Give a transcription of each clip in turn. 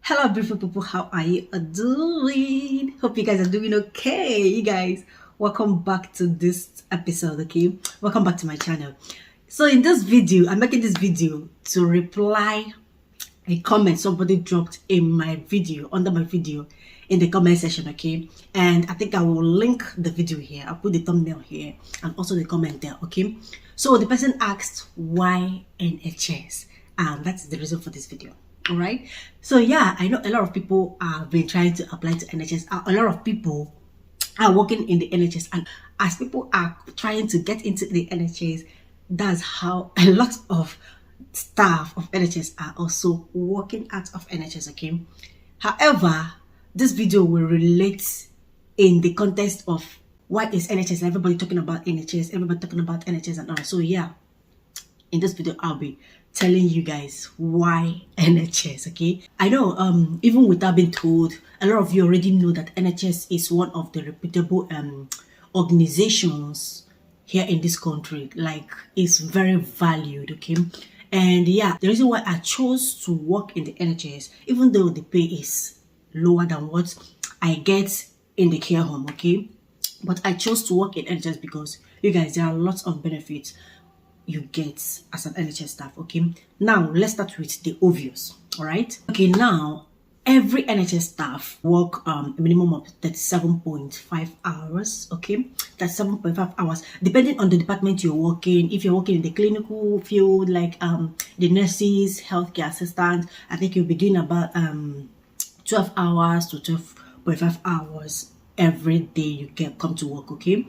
Hello, beautiful people. How are you doing? Hope you guys are doing okay. You guys, welcome back to this episode. Okay, welcome back to my channel. So in this video, I'm making this video to reply a comment somebody dropped in my video, under my video, in the comment section. Okay, and I think I will link the video here. I'll put the thumbnail here and also the comment there. Okay, so the person asked why NHS, and that's the reason for this video. All right, so yeah, I know a lot of people have been trying to apply to NHS. A lot of people are working in the NHS, and as people are trying to get into the NHS, that's how a lot of staff of NHS are also working out of NHS. Okay, however, this video will relate in the context of why is NHS, everybody talking about NHS, everybody talking about NHS and all. So yeah, in this video I'll be telling you guys why NHS. Okay, I know even without being told, a lot of you already know that NHS is one of the reputable organizations here in this country. Like, it's very valued. Okay, and yeah, the reason why I chose to work in the NHS, even though the pay is lower than what I get in the care home, okay, but I chose to work in NHS because, you guys, there are lots of benefits you get as an NHS staff. Okay, now let's start with the obvious. All right, okay, now every NHS staff work a minimum of 37.5 hours. Okay, that's 7.5 hours depending on the department you're working. If you're working in the clinical field, like the nurses, healthcare assistants, I think you'll be doing about 12 hours to 12.5 hours every day you come to work. Okay,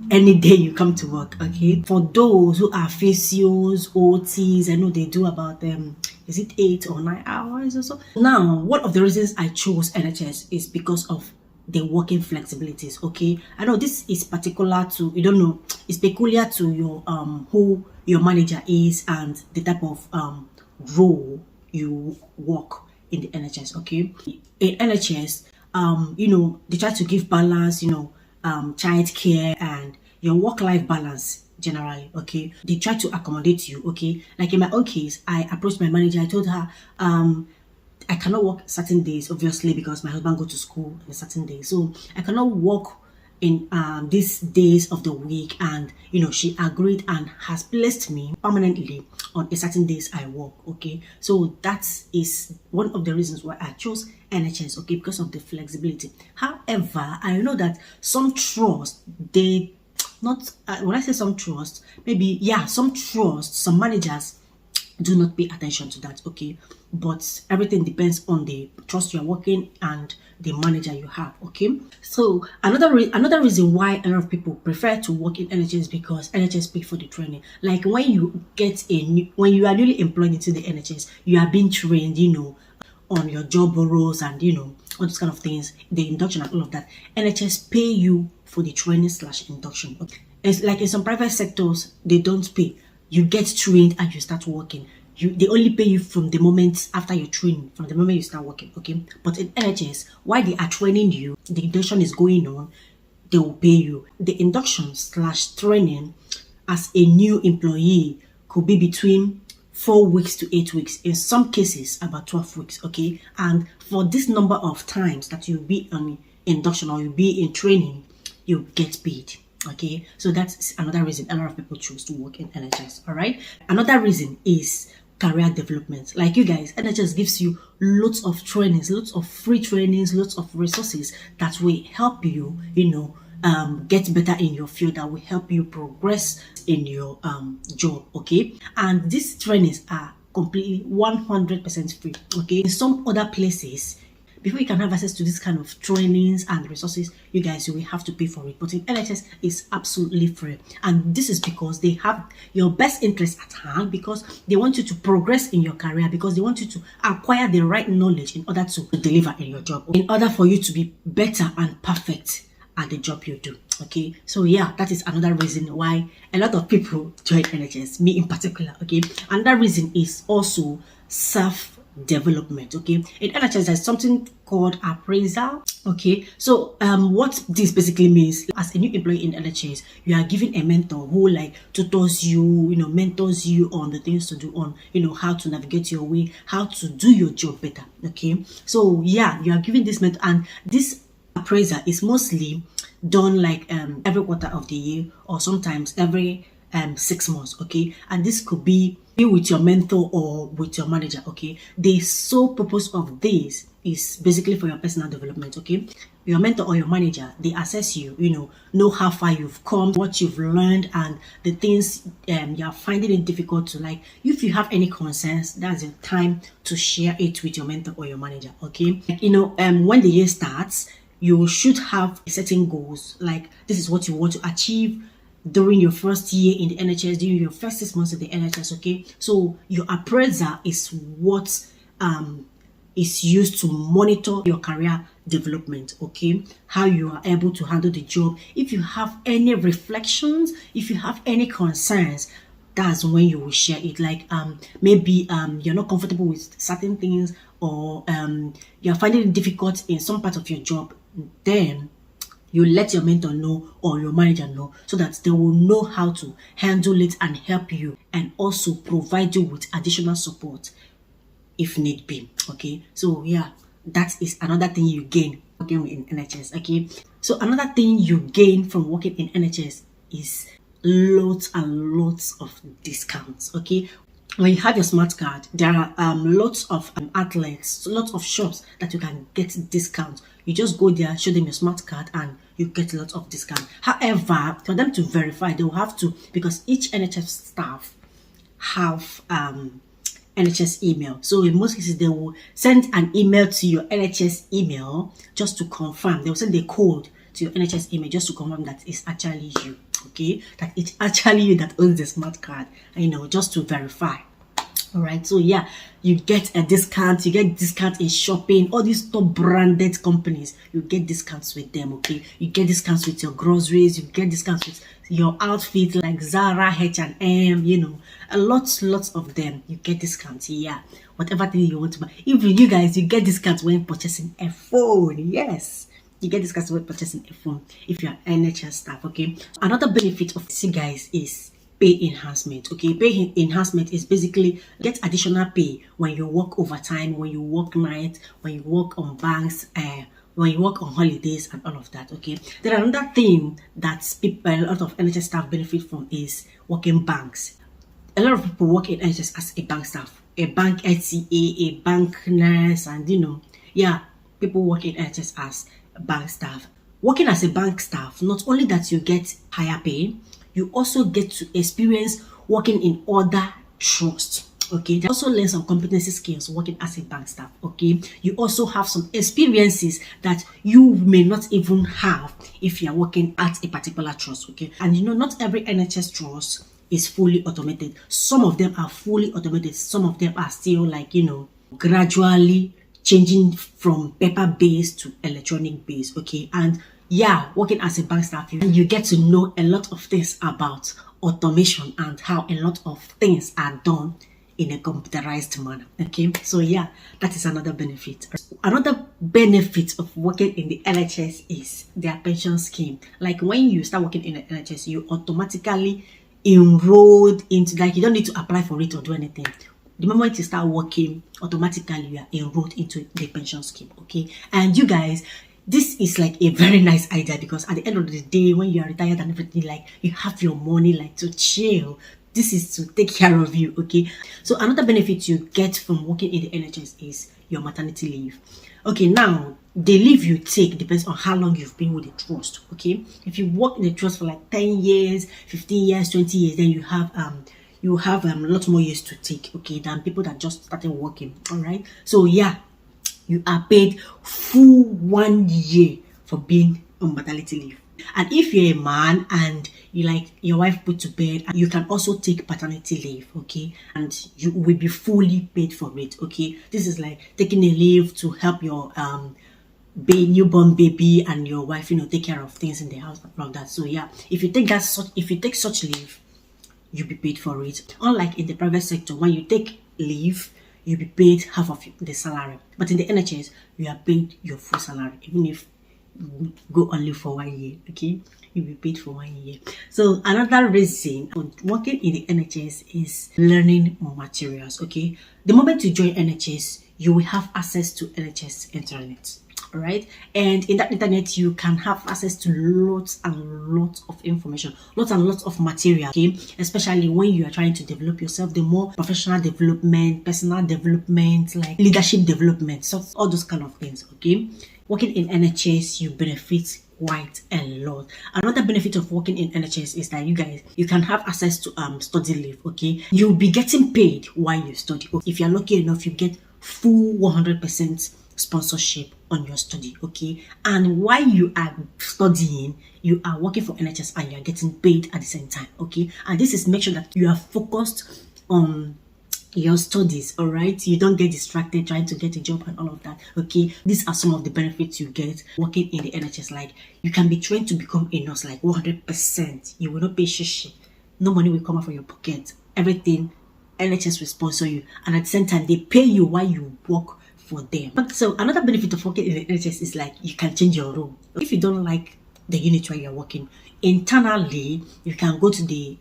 any day you come to work. Okay, for those who are physios, OTs, I know they do about is it 8 or 9 hours or so. Now, one of the reasons I chose NHS is because of the working flexibilities. Okay, I know this is particular to, you don't know, it's peculiar to your who your manager is and the type of role you work in the NHS. Okay, in NHS, you know, they try to give balance, you know, child care and your work-life balance generally. Okay, they try to accommodate you. Okay, like in my own case, I approached my manager. I told her I cannot work certain days, obviously, because my husband goes to school on a certain day, so I cannot work in these days of the week. And you know, she agreed and has placed me permanently on a certain days I work. Okay, so that is one of the reasons why I chose NHS. Okay, because of the flexibility. However, I know that some trust, they not when I say some trust, maybe, yeah, some trust, some managers do not pay attention to that. Okay, but everything depends on the trust you're working and the manager you have. Okay, so another reason why a lot of people prefer to work in NHS is because NHS pay for the training. Like, when you get when you are newly employed into the NHS, you are being trained, you know, on your job roles and, you know, all those kind of things, the induction and all of that. NHS pay you for the training / induction. Okay, it's like in some private sectors, they don't pay. You get trained and you start working. They only pay you from the moment after your training, from the moment you start working. Okay, but in NHS, while they are training you, the induction is going on, they will pay you. The induction / training as a new employee could be between 4 weeks to 8 weeks, in some cases about 12 weeks. Okay, and for this number of times that you'll be on induction or you'll be in training, you get paid. Okay, so that's another reason a lot of people choose to work in NHS. All right, another reason is career development. Like, you guys, NHS gives you lots of trainings, lots of free trainings, lots of resources that will help you, you know, get better in your field, that will help you progress in your job. Okay, and these trainings are completely 100% free. Okay, in some other places, before you can have access to this kind of trainings and resources, you guys, you will have to pay for it. But in NHS, it's absolutely free. And this is because they have your best interest at hand, because they want you to progress in your career, because they want you to acquire the right knowledge in order to deliver in your job, in order for you to be better and perfect at the job you do. Okay, so yeah, that is another reason why a lot of people join NHS, me in particular. Okay, another reason is also self development. Okay, in NHS there's something called appraisal. Okay, so what this basically means, as a new employee in NHS, you are given a mentor who like tutors you, mentors you on the things to do, on how to navigate your way, how to do your job better. Okay, so yeah, you are given this mentor, and this appraiser is mostly done like every quarter of the year, or sometimes every 6 months. Okay, and this could be with your mentor or with your manager. Okay, the sole purpose of this is basically for your personal development. Okay, your mentor or your manager, they assess you, know how far you've come, what you've learned, and the things you are finding it difficult to, like, if you have any concerns, that's the time to share it with your mentor or your manager. Okay, when the year starts, you should have certain goals, like this is what you want to achieve during your first year in the NHS, during your first 6 months in the NHS. Okay, so your appraiser is what is used to monitor your career development. Okay, how you are able to handle the job. If you have any reflections, if you have any concerns, that's when you will share it. Like maybe you're not comfortable with certain things, or you're finding it difficult in some part of your job, then you let your mentor know or your manager know, so that they will know how to handle it and help you, and also provide you with additional support if need be. Okay, so yeah, that is another thing you gain working in NHS. Okay, so another thing you gain from working in NHS is lots and lots of discounts. Okay, when you have your smart card, there are lots of outlets, lots of shops that you can get discounts. You just go there, show them your smart card, and you get a lot of discount. However, for them to verify, they will have to, because each NHS staff have NHS email. So in most cases, they will send an email to your NHS email just to confirm. They will send a code to your NHS email just to confirm that it's actually you. Okay, that it's actually you that owns the smart card, just to verify. All right, so yeah, you get a discount. You get discount in shopping. All these top branded companies, you get discounts with them. Okay, you get discounts with your groceries. You get discounts with your outfits, like Zara, H&M. Lots of them. You get discounts. Yeah, whatever thing you want to buy. Even you guys, you get discounts when purchasing a phone. Yes, you get discounts when purchasing a phone if you are NHS staff. Okay, another benefit of this, guys, is pay enhancement. Okay, pay enhancement is basically get additional pay when you work overtime, when you work night, when you work on banks, when you work on holidays, and all of that. Okay, then another thing that a lot of NHS staff benefit from is working banks. A lot of people work in NHS as a bank staff, a bank HCA, a bank nurse, and people work in NHS as bank staff. Working as a bank staff, not only that you get higher pay, you also get to experience working in other trusts. Okay, you also learn some competency skills working as a bank staff. Okay, you also have some experiences that you may not even have if you are working at a particular trust. Okay, and not every NHS trust is fully automated. Some of them are fully automated. Some of them are still like gradually changing from paper based to electronic based. Okay, and yeah, working as a bank staff, you get to know a lot of things about automation and how a lot of things are done in a computerized manner. Okay, so yeah, that is another benefit. Another benefit of working in the NHS is their pension scheme. Like when you start working in the NHS, you automatically enrolled into, like, you don't need to apply for it or do anything. The moment you start working, automatically you are enrolled into the pension scheme. Okay, and you guys, this is like a very nice idea, because at the end of the day, when you are retired and everything, like, you have your money, like, to chill. This is to take care of you. Okay, so another benefit you get from working in the NHS is your maternity leave. Okay, now the leave you take depends on how long you've been with the trust. Okay, if you work in the trust for like 10 years, 15 years, 20 years, then you have a lot more years to take, okay, than people that just started working. All right, so yeah, you are paid full 1 year for being on maternity leave. And if you're a man and you like your wife put to bed, you can also take paternity leave. Okay, and you will be fully paid for it. Okay, this is like taking a leave to help your newborn baby and your wife, take care of things in the house and all that. So yeah, if you take such leave, you'll be paid for it. Unlike in the private sector, when you take leave, you'll be paid half of the salary. But in the NHS, you are paid your full salary, even if you go only for 1 year, okay? You'll be paid for 1 year. So another reason for working in the NHS is learning materials, okay? The moment you join NHS, you will have access to NHS internet. All right, and in that internet you can have access to lots and lots of information, lots and lots of material, okay? Especially when you are trying to develop yourself, the more professional development, personal development, like leadership development, so all those kind of things, okay? Working in NHS, you benefit quite a lot. Another benefit of working in NHS is that you can have access to study leave, okay? You'll be getting paid while you study. If you're lucky enough, you get full 100% sponsorship on your study, okay? And while you are studying, you are working for NHS and you are getting paid at the same time, okay? And this is make sure that you are focused on your studies, all right? You don't get distracted trying to get a job and all of that, okay? These are some of the benefits you get working in the NHS. Like, you can be trained to become a nurse, like 100%. You will not pay shishi. No money will come out from your pocket. Everything, NHS will sponsor you, and at the same time, they pay you while you work for them. So another benefit of working in the NHS is like you can change your role. If you don't like the unit where you're working, internally you can go to the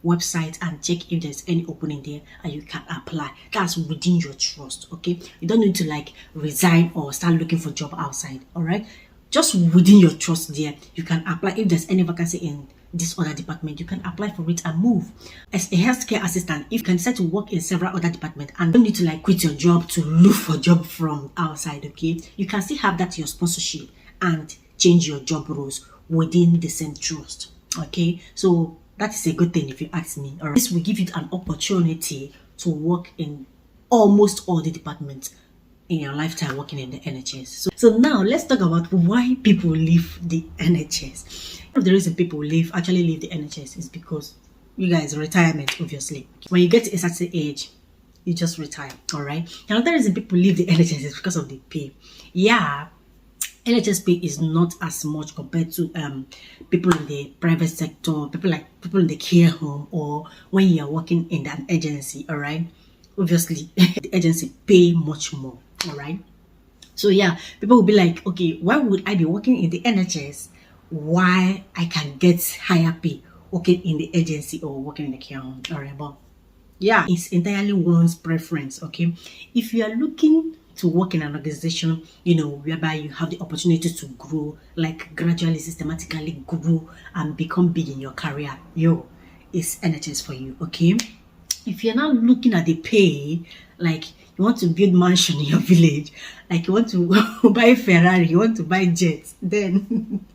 website and check if there's any opening there and you can apply. That's within your trust, okay? You don't need to like resign or start looking for job outside, all right? Just within your trust there, you can apply. If there's any vacancy in this other department, you can apply for it and move. As a healthcare assistant, you can decide to work in several other departments and don't need to like quit your job to look for a job from outside, okay? You can still have that your sponsorship and change your job roles within the same trust, okay? So that is a good thing if you ask me, all right? This will give you an opportunity to work in almost all the departments in your lifetime working in the NHS. So now let's talk about why people leave the NHS. One of the reasons people actually leave the NHS is because you guys, retirement, obviously. When you get to a certain age, you just retire, all right? Another reason people leave the NHS is because of the pay. Yeah, NHS pay is not as much compared to people in the private sector, people in the care home, or when you are working in an agency, all right? Obviously, the agency pay much more, all right? So yeah, people will be like, okay, why would I be working in the NHS why I can get higher pay working in the agency or working in the care home, all right? But yeah, it's entirely one's preference, okay? If you are looking to work in an organization, you know, whereby you have the opportunity to grow, like gradually, systematically grow and become big in your career, it's NHS for you, okay? If you're not looking at the pay, like you want to build mansion in your village, like you want to buy Ferrari, you want to buy jets, then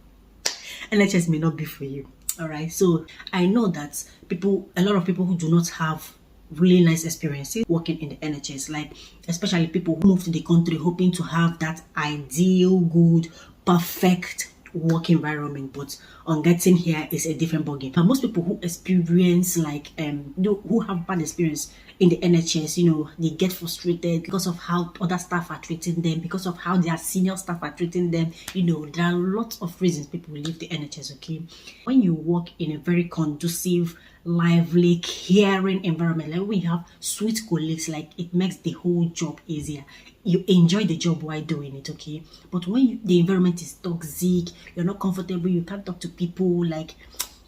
NHS may not be for you, all right? So I know that a lot of people who do not have really nice experiences working in the NHS, like especially people who move to the country hoping to have that ideal, good, perfect work environment, but on getting here is a different ballgame. But most people who experience like who have bad experience in the NHS, you know, they get frustrated because of how other staff are treating them, because of how their senior staff are treating them. You know, there are lots of reasons people leave the NHS, okay? When you work in a very conducive, lively, caring environment, like when you have sweet colleagues, like it makes the whole job easier. You enjoy the job while doing it, okay? But when the environment is toxic, you're not comfortable, you can't talk to people, like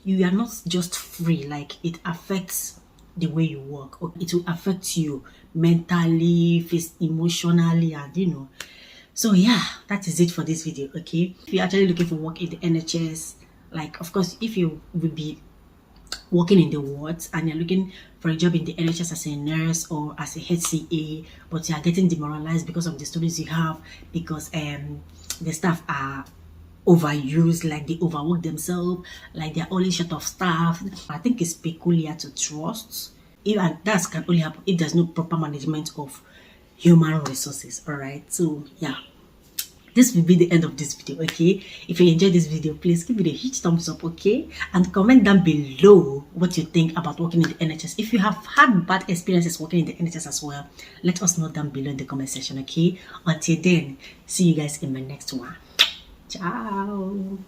you are not just free, like it affects the way you work. It will affect you mentally, emotionally, and you know. So yeah, that is it for this video, okay? If you're actually looking for work in the NHS, like of course, if you will be working in the wards and you're looking for a job in the NHS as a nurse or as a HCA, but you are getting demoralized because of the studies you have, because the staff are overused, like they overwork themselves, like they're always short of staff. I think it's peculiar to trusts. And that can only happen if there's no proper management of human resources, all right? So yeah, this will be the end of this video, okay? If you enjoyed this video, please give it a huge thumbs up, okay? And comment down below what you think about working in the NHS. If you have had bad experiences working in the NHS as well, let us know down below in the comment section, okay? Until then, see you guys in my next one. Ciao.